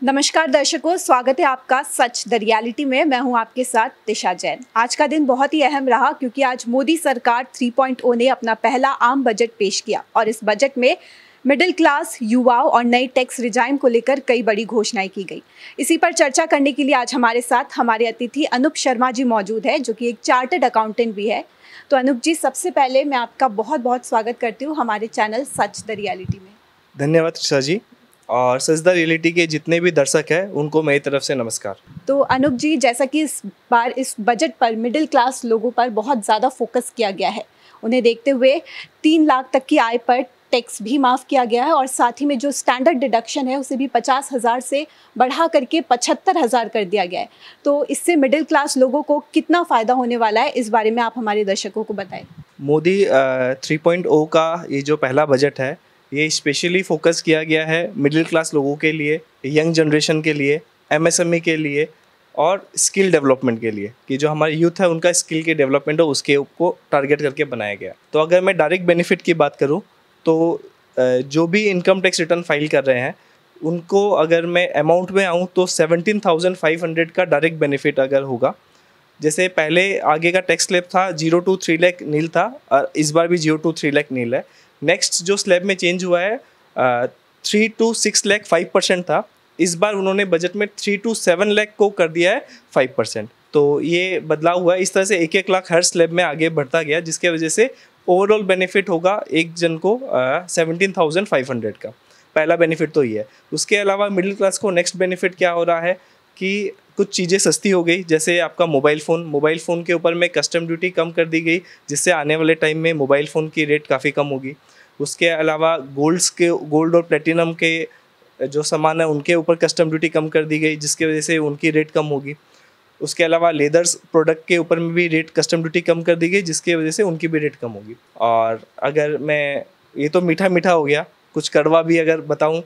नमस्कार दर्शकों, स्वागत है आपका सच द रियलिटी में। मैं हूं आपके साथ दिशा जैन। आज का दिन बहुत ही अहम रहा क्योंकि आज मोदी सरकार 3.0 ने अपना पहला आम बजट पेश किया और इस बजट में मिडिल क्लास, युवाओं और नई टैक्स रिजाइम को लेकर कई बड़ी घोषणाएं की गई। इसी पर चर्चा करने के लिए आज हमारे साथ हमारे अतिथि अनूप शर्मा जी मौजूद है, जो कि एक चार्टर्ड अकाउंटेंट भी है। तो अनूप जी, सबसे पहले मैं आपका बहुत बहुत स्वागत करती हूँ हमारे चैनल सच द रियलिटी में। धन्यवाद दिशा जी, और सच द रियलिटी के जितने भी दर्शक हैं उनको मेरी तरफ से नमस्कार। तो अनूप जी, जैसा कि इस बार इस बजट पर मिडिल क्लास लोगों पर बहुत ज़्यादा फोकस किया गया है, उन्हें देखते हुए 3 लाख तक की आय पर टैक्स भी माफ़ किया गया है और साथ ही में जो स्टैंडर्ड डिडक्शन है उसे भी 50,000 से बढ़ा करके 75,000 कर दिया गया है। तो इससे मिडिल क्लास लोगों को कितना फ़ायदा होने वाला है, इस बारे में आप हमारे दर्शकों को बताएं। मोदी 3.0 का ये जो पहला बजट है, ये स्पेशली फोकस किया गया है मिडिल क्लास लोगों के लिए, यंग जनरेशन के लिए, एमएसएमई के लिए और स्किल डेवलपमेंट के लिए, कि जो हमारे यूथ है उनका स्किल के डेवलपमेंट हो उसके को टारगेट करके बनाया गया। तो अगर मैं डायरेक्ट बेनिफिट की बात करूं तो जो भी इनकम टैक्स रिटर्न फाइल कर रहे हैं उनको अगर मैं अमाउंट में आऊँ तो 17,500 का डायरेक्ट बेनिफिट अगर होगा। जैसे पहले आगे का टैक्स स्लैब था 0 to 3 लाख नील था, और इस बार भी 0 to 3 लाख नील है। नेक्स्ट जो स्लैब में चेंज हुआ है 3 to 6 लाख 5% था, इस बार उन्होंने बजट में 3 to 7 लाख को कर दिया है 5%। तो ये बदलाव हुआ है। इस तरह से 1-1 लाख हर स्लैब में आगे बढ़ता गया, जिसके वजह से ओवरऑल बेनिफिट होगा एक जन को 17,500 का। पहला बेनिफिट तो ये है। उसके अलावा मिडिल क्लास को नेक्स्ट बेनिफिट क्या हो रहा है कि कुछ चीज़ें सस्ती हो गई। जैसे आपका मोबाइल फ़ोन के ऊपर में कस्टम ड्यूटी कम कर दी गई, जिससे आने वाले टाइम में मोबाइल फ़ोन की रेट काफ़ी कम होगी। उसके अलावा गोल्ड और प्लेटिनम के जो सामान है उनके ऊपर कस्टम ड्यूटी कम कर दी गई, जिसकी वजह से उनकी रेट कम होगी। उसके अलावा लेदर्स प्रोडक्ट के ऊपर में भी रेट कस्टम ड्यूटी कम कर दी गई, जिसकी वजह से उनकी भी रेट कम होगी। और अगर मैं, ये तो मीठा मीठा हो गया, कुछ कड़वा भी अगर बताऊं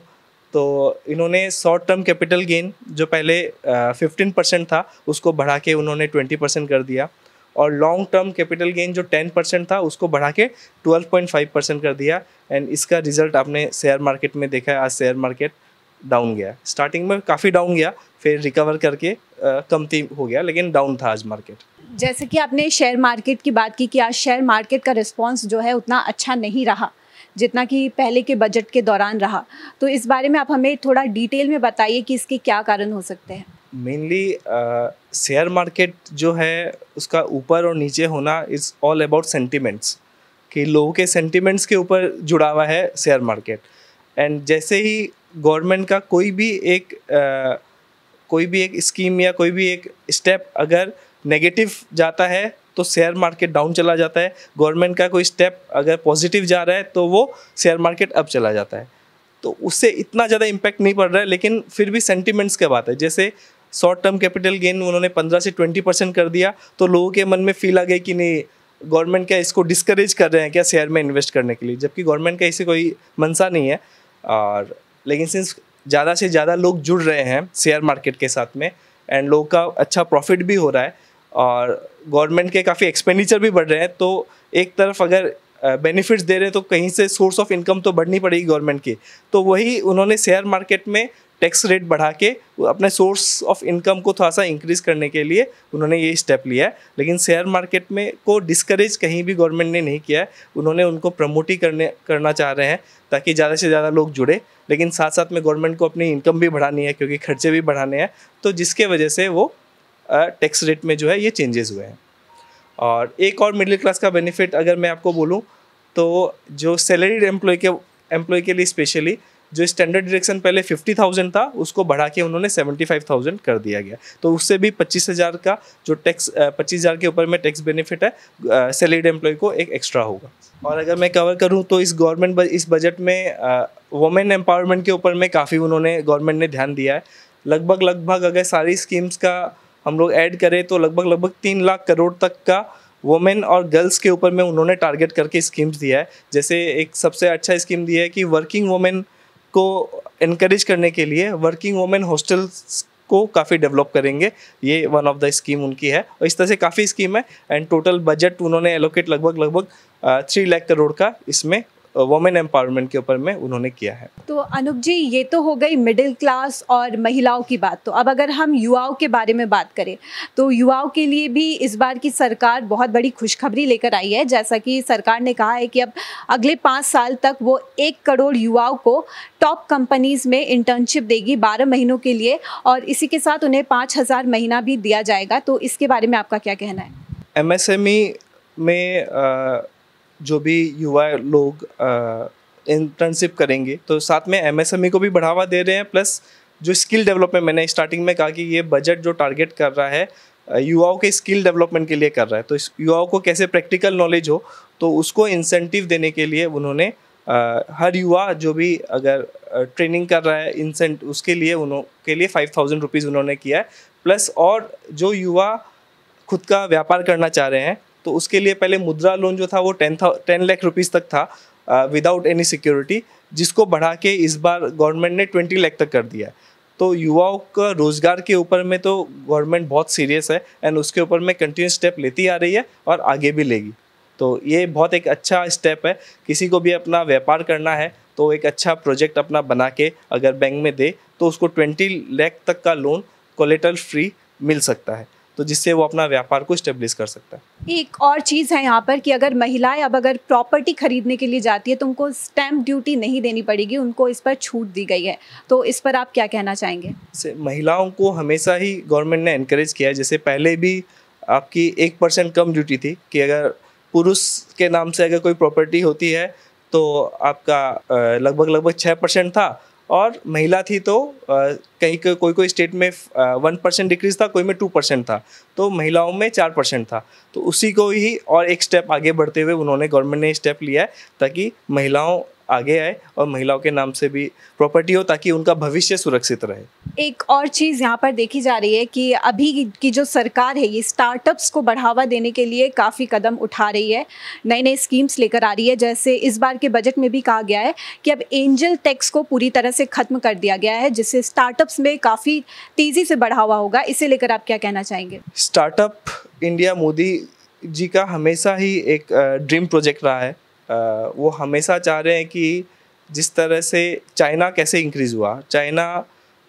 तो इन्होंने शॉर्ट टर्म कैपिटल गेन जो पहले 15% था उसको बढ़ा के उन्होंने 20% कर दिया, और लॉन्ग टर्म कैपिटल गेन जो 10% था उसको बढ़ा के 12.5% कर दिया। एंड इसका रिजल्ट आपने शेयर मार्केट में देखा है। आज शेयर मार्केट डाउन गया, स्टार्टिंग में काफ़ी डाउन गया, फिर रिकवर करके कमती हो गया, लेकिन डाउन था आज मार्केट। जैसे कि आपने शेयर मार्केट की बात की कि आज शेयर मार्केट का रिस्पॉन्स जो है उतना अच्छा नहीं रहा जितना कि पहले के बजट के दौरान रहा, तो इस बारे में आप हमें थोड़ा डिटेल में बताइए कि इसके क्या कारण हो सकते हैं। मेनली शेयर मार्केट जो है उसका ऊपर और नीचे होना इज़ ऑल अबाउट सेंटिमेंट्स, कि लोगों के सेंटिमेंट्स के ऊपर जुड़ा हुआ है शेयर मार्केट। एंड जैसे ही गवर्नमेंट का कोई भी एक स्कीम या कोई भी एक स्टेप अगर नेगेटिव जाता है तो शेयर मार्केट डाउन चला जाता है। गवर्नमेंट का कोई स्टेप अगर पॉजिटिव जा रहा है तो वो शेयर मार्केट अप चला जाता है। तो उससे इतना ज़्यादा इम्पैक्ट नहीं पड़ रहा है, लेकिन फिर भी सेंटिमेंट्स की बात है। जैसे शॉर्ट टर्म कैपिटल गेन उन्होंने 15 से 20% कर दिया, तो लोगों के मन में फील आ गई कि नहीं, गवर्नमेंट क्या इसको डिस्करेज कर रहे हैं क्या शेयर में इन्वेस्ट करने के लिए, जबकि गवर्नमेंट का इससे कोई मंशा नहीं है। और लेकिन सिंस ज़्यादा से ज़्यादा लोग जुड़ रहे हैं शेयर मार्केट के साथ में, एंड लोगों का अच्छा प्रॉफिट भी हो रहा है और गवर्नमेंट के काफ़ी एक्सपेंडिचर भी बढ़ रहे हैं, तो एक तरफ अगर बेनिफिट्स दे रहे हैं तो कहीं से सोर्स ऑफ इनकम तो बढ़नी पड़ेगी गवर्नमेंट की। तो वही उन्होंने शेयर मार्केट में टैक्स रेट बढ़ा के अपने सोर्स ऑफ इनकम को थोड़ा सा इंक्रीज़ करने के लिए उन्होंने ये स्टेप लिया है। लेकिन शेयर मार्केट में को डिस्करेज कहीं भी गवर्नमेंट ने नहीं किया है, उन्होंने उनको प्रमोट ही करना चाह रहे हैं ताकि ज़्यादा से ज़्यादा लोग जुड़े। लेकिन साथ साथ में गवर्नमेंट को अपनी इनकम भी बढ़ानी है, क्योंकि खर्चे भी बढ़ाने हैं, तो जिसके वजह से वो टैक्स रेट में जो है ये चेंजेस हुए हैं। और एक और मिडिल क्लास का बेनिफिट अगर मैं आपको बोलूँ तो जो सैलरीड एम्प्लॉय के लिए स्पेशली जो स्टैंडर्ड डिडक्शन पहले 50,000 था उसको बढ़ा के उन्होंने 75,000 कर दिया गया। तो उससे भी 25,000 का जो टैक्स 25,000 के ऊपर में टैक्स बेनिफिट है सैलरीड एम्प्लॉय को एक एक्स्ट्रा होगा। और अगर मैं कवर करूं तो इस बजट में वुमेन एम्पावरमेंट के ऊपर में काफ़ी गवर्नमेंट ने ध्यान दिया है। लगभग अगर सारी स्कीम्स का हम लोग ऐड करें तो लगभग 3 लाख करोड़ तक का वुमेन और गर्ल्स के ऊपर में उन्होंने टारगेट करके स्कीम्स दिया है। जैसे एक सबसे अच्छा स्कीम दिया है कि वर्किंग वुमेन को इनकरेज करने के लिए वर्किंग वुमेन हॉस्टल्स को काफ़ी डेवलप करेंगे, ये वन ऑफ द स्कीम उनकी है। और इस तरह से काफ़ी स्कीम है, एंड टोटल बजट उन्होंने एलोकेट लगभग 3 लाख करोड़ का इसमें वुमेन एम्पावरमेंट के ऊपर में उन्होंने किया है। तो अनूप जी, ये तो हो गई मिडिल क्लास और महिलाओं की बात। तो अब अगर हम युवाओं के बारे में बात करें तो युवाओं के लिए भी इस बार की सरकार बहुत बड़ी खुशखबरी लेकर आई है। जैसा कि सरकार ने कहा है कि अब अगले 5 साल तक वो 1 करोड़ युवाओं को टॉप कंपनीज में इंटर्नशिप देगी 12 महीनों के लिए, और इसी के साथ उन्हें 5,000 महीना भी दिया जाएगा। तो इसके बारे में आपका क्या कहना है? एमएसएमई में जो भी युवा लोग इंटर्नशिप करेंगे तो साथ में एमएसएमई को भी बढ़ावा दे रहे हैं, प्लस जो स्किल डेवलपमेंट, मैंने स्टार्टिंग में कहा कि ये बजट जो टारगेट कर रहा है युवाओं के स्किल डेवलपमेंट के लिए कर रहा है। तो इस युवाओं को कैसे प्रैक्टिकल नॉलेज हो तो उसको इंसेंटिव देने के लिए उन्होंने हर युवा जो भी अगर ट्रेनिंग कर रहा है उसके लिए उनके लिए 5,000 रुपीज़ उन्होंने किया है। प्लस और जो युवा खुद का व्यापार करना चाह रहे हैं तो उसके लिए पहले मुद्रा लोन जो था वो 10 लाख रुपीज़ तक था विदाउट एनी सिक्योरिटी, जिसको बढ़ा के इस बार गवर्नमेंट ने 20 लाख तक कर दिया है। तो युवाओं का रोज़गार के ऊपर में तो गवर्नमेंट बहुत सीरियस है एंड उसके ऊपर में कंटिन्यूस स्टेप लेती आ रही है और आगे भी लेगी। तो ये बहुत एक अच्छा स्टेप है। किसी को भी अपना व्यापार करना है तो एक अच्छा प्रोजेक्ट अपना बना के अगर बैंक में दे तो उसको 20 लाख तक का लोन कोलेटरल फ्री मिल सकता है, तो जिससे वो अपना व्यापार को स्टेब्लिश कर सकता है। एक और चीज़ है यहाँ पर कि अगर महिलाएं अब अगर प्रॉपर्टी खरीदने के लिए जाती है तो उनको स्टैम्प ड्यूटी नहीं देनी पड़ेगी, उनको इस पर छूट दी गई है। तो इस पर आप क्या कहना चाहेंगे? महिलाओं को हमेशा ही गवर्नमेंट ने एनकरेज किया है। जैसे पहले भी आपकी 1% कम ड्यूटी थी कि अगर पुरुष के नाम से अगर कोई प्रॉपर्टी होती है तो आपका लगभग 6% था, और महिला थी तो कहीं कोई स्टेट में 1% डिक्रीज था, कोई में 2% था, तो महिलाओं में 4% था। तो उसी को ही और एक स्टेप आगे बढ़ते हुए उन्होंने गवर्नमेंट ने स्टेप लिया है ताकि महिलाओं आगे आए और महिलाओं के नाम से भी प्रॉपर्टी हो ताकि उनका भविष्य सुरक्षित रहे। एक और चीज़ यहाँ पर देखी जा रही है कि अभी की जो सरकार है ये स्टार्टअप्स को बढ़ावा देने के लिए काफ़ी कदम उठा रही है, नए नए स्कीम्स लेकर आ रही है। जैसे इस बार के बजट में भी कहा गया है कि अब एंजल टैक्स को पूरी तरह से ख़त्म कर दिया गया है, जिससे स्टार्टअप्स में काफ़ी तेज़ी से बढ़ावा होगा। इसे लेकर आप क्या कहना चाहेंगे? स्टार्टअप इंडिया मोदी जी का हमेशा ही एक ड्रीम प्रोजेक्ट रहा है। वो हमेशा चाह रहे हैं कि जिस तरह से चाइना कैसे इंक्रीज़ हुआ, चाइना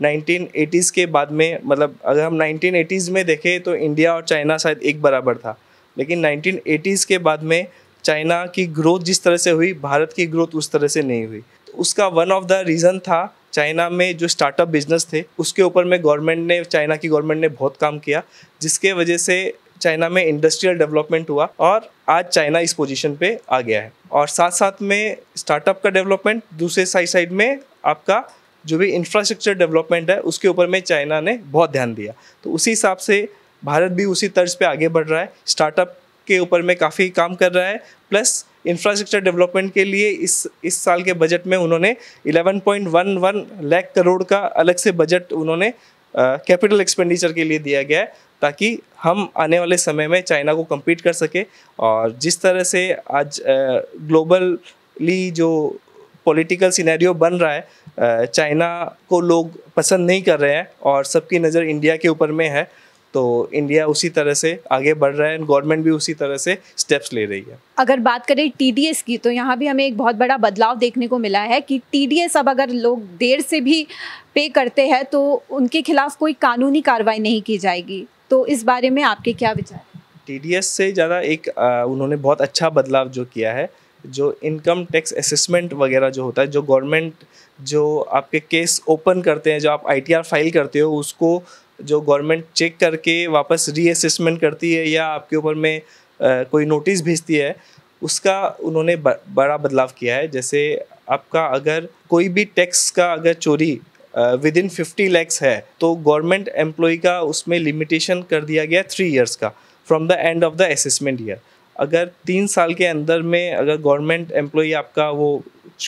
1980s के बाद में, मतलब अगर हम 1980s में देखें तो इंडिया और चाइना शायद एक बराबर था, लेकिन 1980s के बाद में चाइना की ग्रोथ जिस तरह से हुई, भारत की ग्रोथ उस तरह से नहीं हुई। तो उसका वन ऑफ द रीज़न था चाइना में जो स्टार्टअप बिजनेस थे उसके ऊपर में चाइना की गवर्नमेंट ने बहुत काम किया, जिसके वजह से चाइना में इंडस्ट्रियल डेवलपमेंट हुआ और आज चाइना इस पोजीशन पे आ गया है। और साथ साथ में स्टार्टअप का डेवलपमेंट, दूसरे साइड में आपका जो भी इंफ्रास्ट्रक्चर डेवलपमेंट है उसके ऊपर में चाइना ने बहुत ध्यान दिया। तो उसी हिसाब से भारत भी उसी तर्ज पे आगे बढ़ रहा है, स्टार्टअप के ऊपर में काफ़ी काम कर रहा है। प्लस इंफ्रास्ट्रक्चर डेवलपमेंट के लिए इस साल के बजट में उन्होंने 11.11 लाख करोड़ का अलग से बजट उन्होंने कैपिटल एक्सपेंडिचर के लिए दिया गया है, ताकि हम आने वाले समय में चाइना को compete कर सके। और जिस तरह से आज ग्लोबली जो पॉलिटिकल सिनेरियो बन रहा है, चाइना को लोग पसंद नहीं कर रहे हैं और सबकी नज़र इंडिया के ऊपर में है, तो इंडिया उसी तरह से आगे बढ़ रहा है, गवर्नमेंट भी उसी तरह से स्टेप्स ले रही है। अगर बात करें टीडीएस की तो यहाँ भी हमें एक बहुत बड़ा बदलाव देखने को मिला है कि टीडीएस अब अगर लोग देर से भी पे करते हैं तो उनके खिलाफ कोई कानूनी कार्रवाई नहीं की जाएगी। तो इस बारे में आपके क्या विचार? टीडीएस से ज़्यादा एक उन्होंने बहुत अच्छा बदलाव जो किया है, जो इनकम टैक्स असेसमेंट वगैरह जो होता है, जो गवर्नमेंट जो आपके केस ओपन करते हैं, जो आप ITR फाइल करते हो, उसको जो गवर्नमेंट चेक करके वापस रीअसेसमेंट करती है या आपके ऊपर में कोई नोटिस भेजती है, उसका उन्होंने बड़ा बदलाव किया है। जैसे आपका अगर कोई भी टैक्स का अगर चोरी विद इन 50 लैक्स है तो गवर्नमेंट एम्प्लॉय का उसमें लिमिटेशन कर दिया गया 3 इयर्स का from the end of the assessment year. अगर 3 साल के अंदर में अगर गवर्नमेंट एम्प्लॉय आपका वो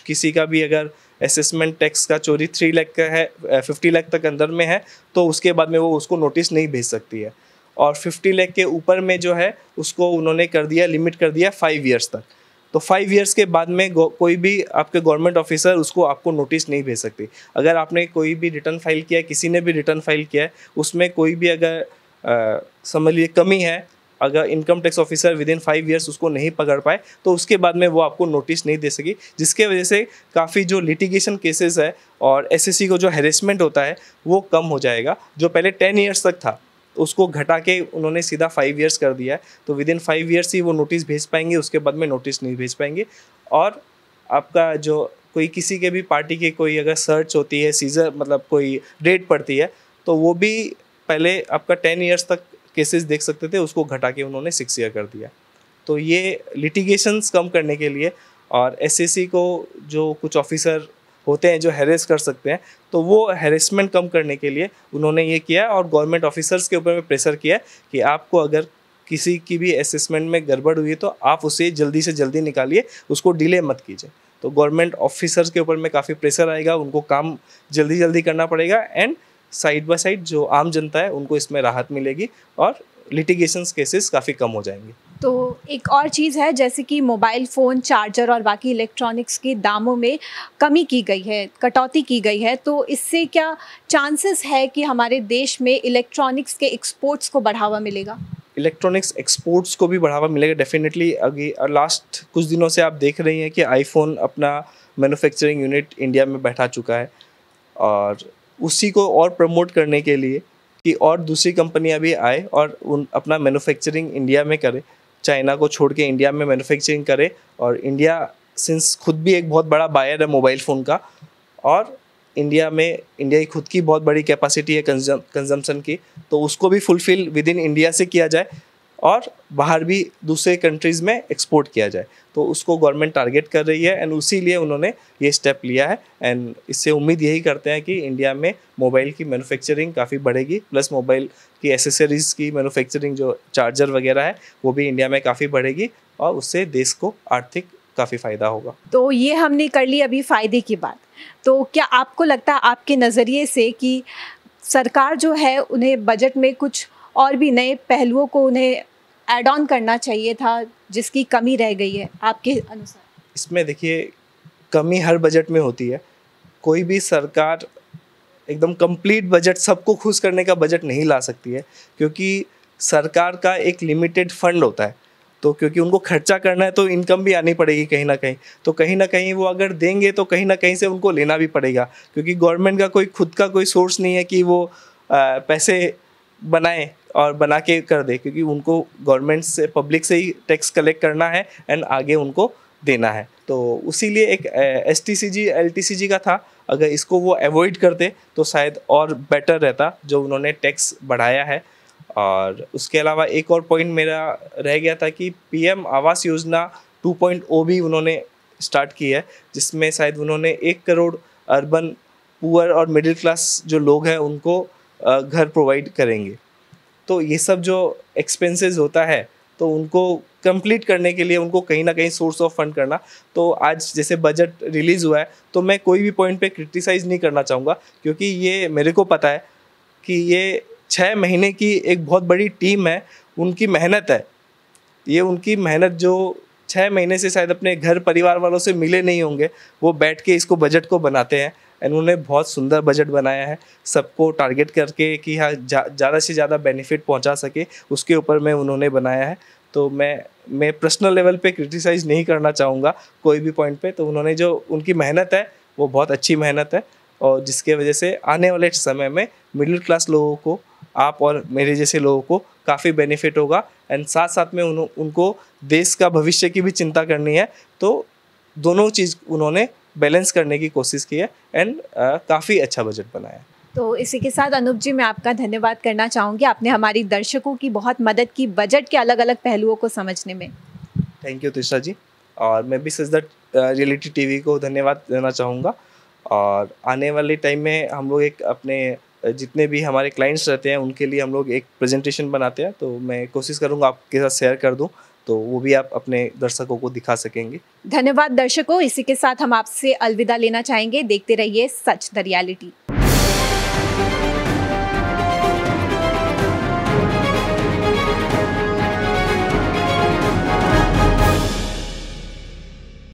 किसी का भी अगर असेसमेंट टैक्स का चोरी 3 लाख का है, 50 लाख तक अंदर में है, तो उसके बाद में वो उसको नोटिस नहीं भेज सकती है। और 50 लाख के ऊपर में जो है उसको उन्होंने कर दिया, लिमिट कर दिया 5 इयर्स तक। तो 5 इयर्स के बाद में कोई भी आपके गवर्नमेंट ऑफिसर उसको आपको नोटिस नहीं भेज सकती। अगर आपने कोई भी रिटर्न फाइल किया है, किसी ने भी रिटर्न फाइल किया है, उसमें कोई भी अगर समझ लीजिए कमी है, अगर income tax officer with in 5 years उसको नहीं पकड़ पाए तो उसके बाद में वो आपको नोटिस नहीं दे सकी, जिसके वजह से काफ़ी जो लिटिगेशन केसेस है और एसएससी को जो हैरेसमेंट होता है वो कम हो जाएगा। जो पहले 10 ईयर्स तक था उसको घटा के उन्होंने सीधा 5 ईयर्स कर दिया है, तो विद इन 5 ईयर्स ही वो नोटिस भेज पाएंगे, उसके बाद में नोटिस नहीं भेज पाएंगे। और आपका जो कोई किसी के भी पार्टी के कोई अगर सर्च होती है, सीजर मतलब कोई रेड पड़ती है, तो वो भी पहले आपका 10 ईयर्स तक केसेस देख सकते थे, उसको घटा के उन्होंने 6 ईयर कर दिया। तो ये लिटिगेशंस कम करने के लिए और एसएससी को जो कुछ ऑफिसर होते हैं जो हैरेस कर सकते हैं, तो वो हैरेसमेंट कम करने के लिए उन्होंने ये किया और गवर्नमेंट ऑफिसर्स के ऊपर में प्रेशर किया कि आपको अगर किसी की भी असेसमेंट में गड़बड़ हुई है तो आप उसे जल्दी से जल्दी निकालिए, उसको डिले मत कीजिए। तो गवर्नमेंट ऑफिसर्स के ऊपर में काफ़ी प्रेशर आएगा, उनको काम जल्दी जल्दी करना पड़ेगा एंड साइड बाय साइड जो आम जनता है उनको इसमें राहत मिलेगी और लिटिगेशंस केसेस काफ़ी कम हो जाएंगे। तो एक और चीज़ है, जैसे कि मोबाइल फ़ोन, चार्जर और बाकी इलेक्ट्रॉनिक्स के दामों में कमी की गई है, कटौती की गई है, तो इससे क्या चांसेस है कि हमारे देश में इलेक्ट्रॉनिक्स के एक्सपोर्ट्स को बढ़ावा मिलेगा? इलेक्ट्रॉनिक्स एक्सपोर्ट्स को भी बढ़ावा मिलेगा डेफिनेटली। अभी लास्ट कुछ दिनों से आप देख रही हैं कि आईफोन अपना मैन्युफैक्चरिंग यूनिट इंडिया में बैठा चुका है और उसी को और प्रमोट करने के लिए कि और दूसरी कंपनियां भी आए और उन अपना मैन्युफैक्चरिंग इंडिया में करे, चाइना को छोड़ के इंडिया में मैन्युफैक्चरिंग करे। और इंडिया सिंस खुद भी एक बहुत बड़ा बायर है मोबाइल फ़ोन का और इंडिया की खुद की बहुत बड़ी कैपेसिटी है कंजम्पशन की, तो उसको भी फुलफ़िल विद इन इंडिया से किया जाए और बाहर भी दूसरे कंट्रीज़ में एक्सपोर्ट किया जाए, तो उसको गवर्नमेंट टारगेट कर रही है एंड उसी लिए उन्होंने ये स्टेप लिया है। एंड इससे उम्मीद यही करते हैं कि इंडिया में मोबाइल की मैन्युफैक्चरिंग काफ़ी बढ़ेगी, प्लस मोबाइल की एसेसरीज़ की मैन्युफैक्चरिंग जो चार्जर वगैरह है वो भी इंडिया में काफ़ी बढ़ेगी और उससे देश को आर्थिक काफ़ी फ़ायदा होगा। तो ये हमने कर ली अभी फ़ायदे की बात, तो क्या आपको लगता है आपके नज़रिए से कि सरकार जो है उन्हें बजट में कुछ और भी नए पहलुओं को उन्हें ऐड ऑन करना चाहिए था जिसकी कमी रह गई है आपके अनुसार? इसमें देखिए कमी हर बजट में होती है, कोई भी सरकार एकदम कंप्लीट बजट सबको खुश करने का बजट नहीं ला सकती है, क्योंकि सरकार का एक लिमिटेड फंड होता है, तो क्योंकि उनको खर्चा करना है तो इनकम भी आनी पड़ेगी कहीं ना कहीं, तो कहीं ना कहीं वो अगर देंगे तो कहीं ना कहीं से उनको लेना भी पड़ेगा, क्योंकि गवर्नमेंट का कोई खुद का कोई सोर्स नहीं है कि वो पैसे बनाए और बना के कर दे, क्योंकि उनको गवर्नमेंट से पब्लिक से ही टैक्स कलेक्ट करना है एंड आगे उनको देना है। तो उसीलिए एक STCG LTCG का था, अगर इसको वो अवॉइड करते तो शायद और बेटर रहता जो उन्होंने टैक्स बढ़ाया है। और उसके अलावा एक और पॉइंट मेरा रह गया था कि PM आवास योजना 2.0 भी उन्होंने स्टार्ट की है, जिसमें शायद उन्होंने 1 करोड़ अर्बन पुअर और मिडिल क्लास जो लोग हैं उनको घर प्रोवाइड करेंगे। तो ये सब जो एक्सपेंसेस होता है तो उनको कंप्लीट करने के लिए उनको कहीं ना कहीं सोर्स ऑफ फंड करना। तो आज जैसे बजट रिलीज़ हुआ है तो मैं कोई भी पॉइंट पे क्रिटिसाइज़ नहीं करना चाहूँगा, क्योंकि ये मेरे को पता है कि ये 6 महीने की एक बहुत बड़ी टीम है, उनकी मेहनत है, ये उनकी मेहनत जो 6 महीने से शायद अपने घर परिवार वालों से मिले नहीं होंगे, वो बैठ के इसको बजट को बनाते हैं एंड उन्होंने बहुत सुंदर बजट बनाया है, सबको टारगेट करके कि हाँ ज़्यादा से ज़्यादा बेनिफिट पहुंचा सके उसके ऊपर में उन्होंने बनाया है। तो मैं पर्सनल लेवल पे क्रिटिसाइज़ नहीं करना चाहूँगा कोई भी पॉइंट पे, तो उन्होंने जो उनकी मेहनत है वो बहुत अच्छी मेहनत है और जिसके वजह से आने वाले समय में मिडिल क्लास लोगों को, आप और मेरे जैसे लोगों को काफ़ी बेनिफिट होगा एंड साथ साथ में उनको देश का भविष्य की भी चिंता करनी है, तो दोनों चीज़ उन्होंने बैलेंस करने की कोशिश की है एंड काफ़ी अच्छा बजट बनाया है। तो इसी के साथ अनूप जी मैं आपका धन्यवाद करना चाहूँगी, आपने हमारी दर्शकों की बहुत मदद की बजट के अलग अलग पहलुओं को समझने में। थैंक यू तिशा जी, और मैं भी सच रियलिटी TV को धन्यवाद देना चाहूँगा। और आने वाले टाइम में हम लोग एक अपने जितने भी हमारे क्लाइंट्स रहते हैं उनके लिए हम लोग एक प्रेजेंटेशन बनाते हैं, तो मैं कोशिश करूँगा आपके साथ शेयर कर दूँ, तो वो भी आप अपने दर्शकों को दिखा सकेंगे। धन्यवाद दर्शकों, इसी के साथ हम आपसे अलविदा लेना चाहेंगे। देखते रहिए सच द रियलिटी।